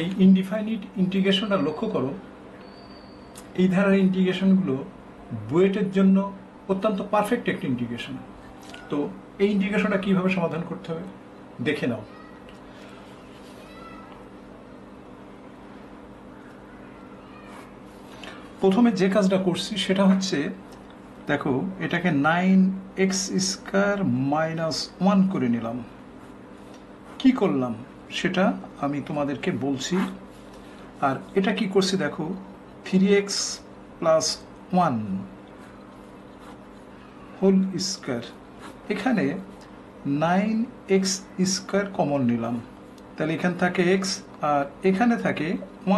এই ইনডিফাইনিট ইন্টিগ্রেশনটা লক্ষ্য করো, এই ধারার ইন্টিগ্রেশনগুলো বুয়েটের জন্য অত্যন্ত পারফেক্ট একটা ইন্টিগ্রেশন। তো এই ইন্টিগ্রেশনটা কীভাবে সমাধান করতে হবে দেখে নাও। প্রথমে যে কাজটা করছি সেটা হচ্ছে, দেখো এটাকে 9x² - 1 করে নিলাম। কি করলাম সেটা আমি তোমাদেরকে বলছি। আর এটা কি করছি দেখো, 3x + 1 হোল স্কয়ার। এখানে 9x² কমন নিলাম, তাহলে এখানে থাকে x আর এখানে থাকে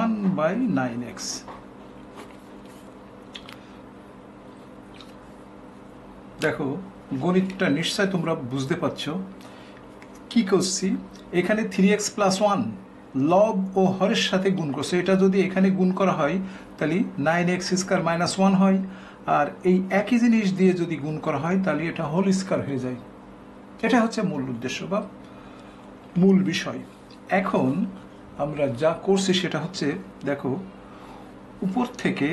1/9x। দেখো গণিতটা নিশ্চয় তোমরা বুঝতে পারছো কি করছি। এখানে 3x + 1 লব ও হরের সাথে গুণ করছে। এটা যদি এখানে গুণ করা হয় তাহলে 9x² - 1 হয়, আর এই একই জিনিস দিয়ে যদি গুণ করা হয় তাহলে এটা হোল স্কয়ার হয়ে যায়। এটা হচ্ছে মূল উদ্দেশ্য বা মূল বিষয়। এখন আমরা যা করছি সেটা হচ্ছে, দেখো উপর থেকে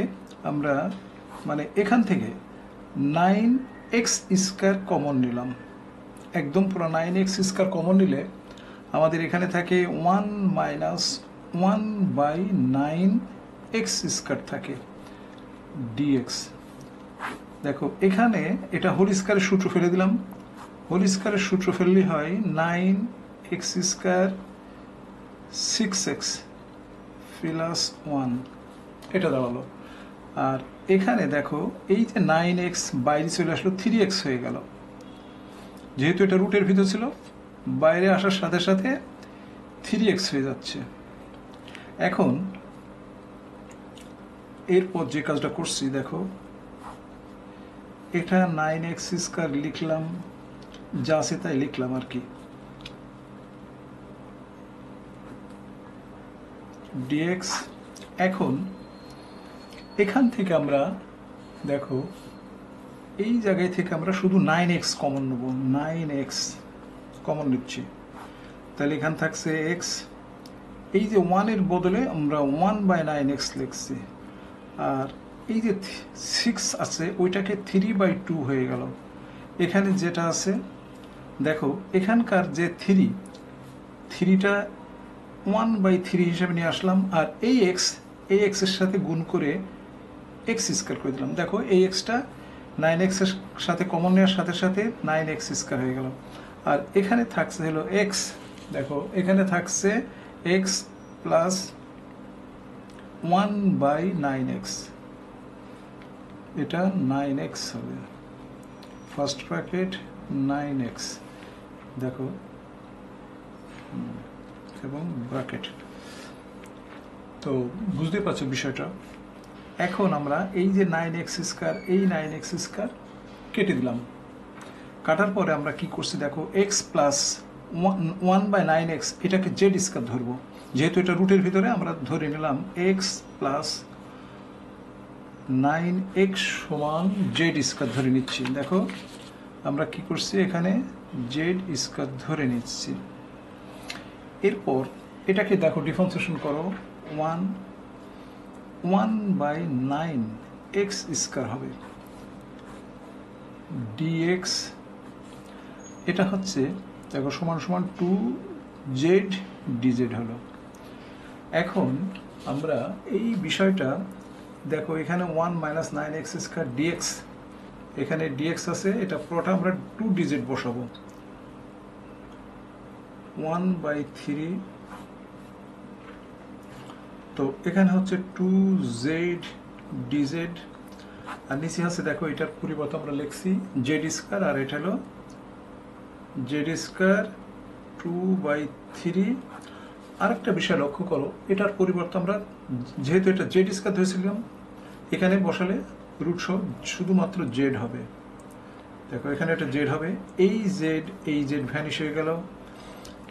আমরা মানে এখান থেকে 9x² কমন নিলাম। একদম পুরো 9x² কমন নিলে আমাদের এখানে থাকে 1 - 1/9x² থাকে dx। দেখো এখানে এটা হোল স্কয়ারের সূত্র ফেলে দিলাম। হোল স্কয়ারের সূত্র ফেললে হয় 9x² 6x + 1, এটা দাঁড়ালো। আর এখানে দেখো এই যে 9x বাইরে চলে আসলো, 3x হয়ে গেল। যেহেতু এটা রুটের ভিতর ছিল, বাইরে আসার সাথে সাথে 3x হয়ে যাচ্ছে। এখন এরপর যে কাজটা করছি দেখো, এটা 9x² লিখলাম, যা আছে তাই লিখলাম আর কি, dx। এখন এখান থেকে আমরা দেখো এই জায়গায় থেকে আমরা শুধু 9x কমন নেব, 9x কমন নিচ্ছি। তাহলে এখানে থাকছে x, এই যে 1 এর বদলে আমরা 1/9x লিখছি, আর এই যে 6 আছে ওইটাকে 3/2 হয়ে গেল। এখানে যেটা আছে দেখো, এখানকার যে 3টা 1/3 হিসেবে নিয়ে আসলাম, আর এই x এর সাথে গুণ করে x² করে দিলাম। দেখো এই xটা 9x এর সাথে কমন নেওয়ার সাথে সাথে 9x² হয়ে গেল। আর এখানে থাকছে হলো x, দেখো এখানে থাকছে x + 1/9x, এটা 9x হবে, ফার্স্ট ব্র্যাকেট 9x, দেখো এবং ব্র্যাকেট। তো বুঝতে পারছো বিষয়টা। এখন আমরা এই যে 9x² এই 9x² কেটে দিলাম। কাটার পরে আমরা কি করছি দেখো, x + 1/9x এটাকে z² ধরবো। যেহেতু এটা রুটের ভিতরে আমরা ধরে নিলাম x + 9x = z² ধরে নিচ্ছি। দেখো আমরা কি করছি, এখানে z² ধরে নিচ্ছি। এরপর এটাকে দেখো ডিফারেন্সিয়েশন করো, 1/9x² হবে dx। এটা হচ্ছে দেখো সমান সমান 2z dz হলো। এখন আমরা এই বিষয়টা দেখো, এখানে 1 - 9x² dx, এখানে dx আছে, এটা পুরোটা আমরা 2dz বসাবো, 1/3। তো এখানে হচ্ছে 2z dz, আর নিচে আছে দেখো এটার পরিবর্তে আমরা লিখছি z², আর এটা হলো z² 2/3। আরেকটা বিষয় লক্ষ্য করো, এটার পরিবর্তে আমরা যেহেতু এটা z² ধরেছিলাম, এখানে বসালে রুট শুধুমাত্র z হবে। দেখো এখানে একটা z হবে, এই z ভ্যানিশ হয়ে গেল।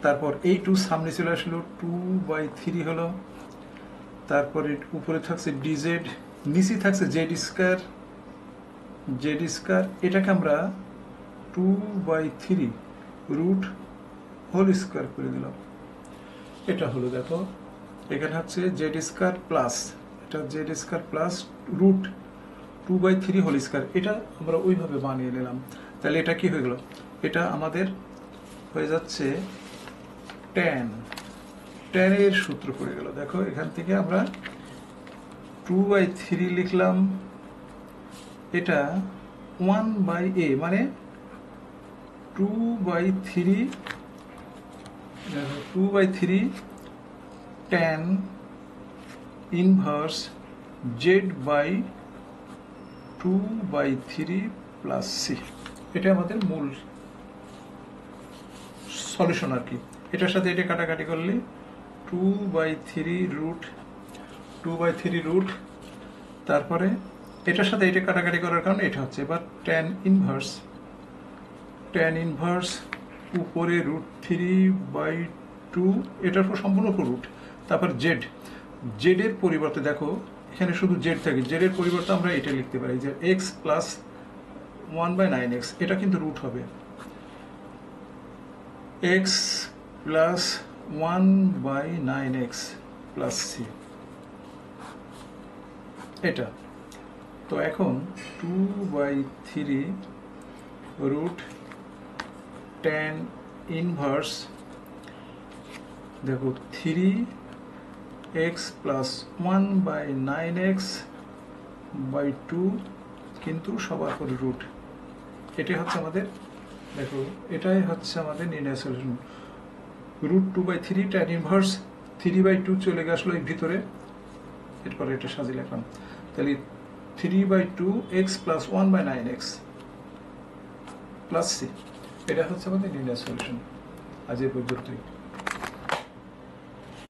তারপর এই 2 সামনে চলে আসলো, 2/3 হলো। তারপরে উপরে থাকছে dz, নিচে থাকছে z², এটাকে আমরা 2/3 √ হোল স্কয়ার করে দিলাম। এটা হলো দেখো এখানে হচ্ছে জেড স্কোয়ার প্লাস, এটা Z square plus root 2/3 whole square, এটা আমরা ওইভাবে বানিয়ে নিলাম। তাহলে এটা কি হয়ে গেল, এটা আমাদের হয়ে যাচ্ছে ট্যান, ট্যানের সূত্র পড়ে গেল। দেখো এখান থেকে আমরা 2/3 লিখলাম, এটা 1/a মানে 2/3, 2/3 tan inverse Z by 2/3 plus C. এটা আমাদের মূল সলিউশন আর কি। এটার সাথে এটা কাটাকাটি করলে 2/3 রুট, তারপরে এটার সাথে এটা কাটাকাটি করার কারণে এটা হচ্ছে এবার ট্যান ইনভার্স উপরে √3/2, এটার পর সম্পূর্ণ রুট, তারপর জেডের পরিবর্তে দেখো এখানে শুধু জেড থাকে, জেডের পরিবর্তে আমরা এটা লিখতে পারি যে এক্স প্লাস 1/9x, এটা কিন্তু রুট হবে x plus 1/9x plus C, এটা। তো এখন 2/3 রুট ট্যান ইনভার্স দেখো 3x প্লাস 1/9x/2 কিন্তু সবার পরে রুট, এটাই হচ্ছে আমাদের, দেখো এটাই হচ্ছে আমাদের নির্ণয় সলিউশন। √2/3 ট্যান ইনভার্স 3/2 চলে গেছিলো এই ভিতরে, এরপরে এটা সাজিয়ে লিখলাম। তাহলে 3/2 x plus 1/9x plus C, এটা হচ্ছে আমাদের নির্ণয় সলিউশন। আজ এই পর্যন্তই।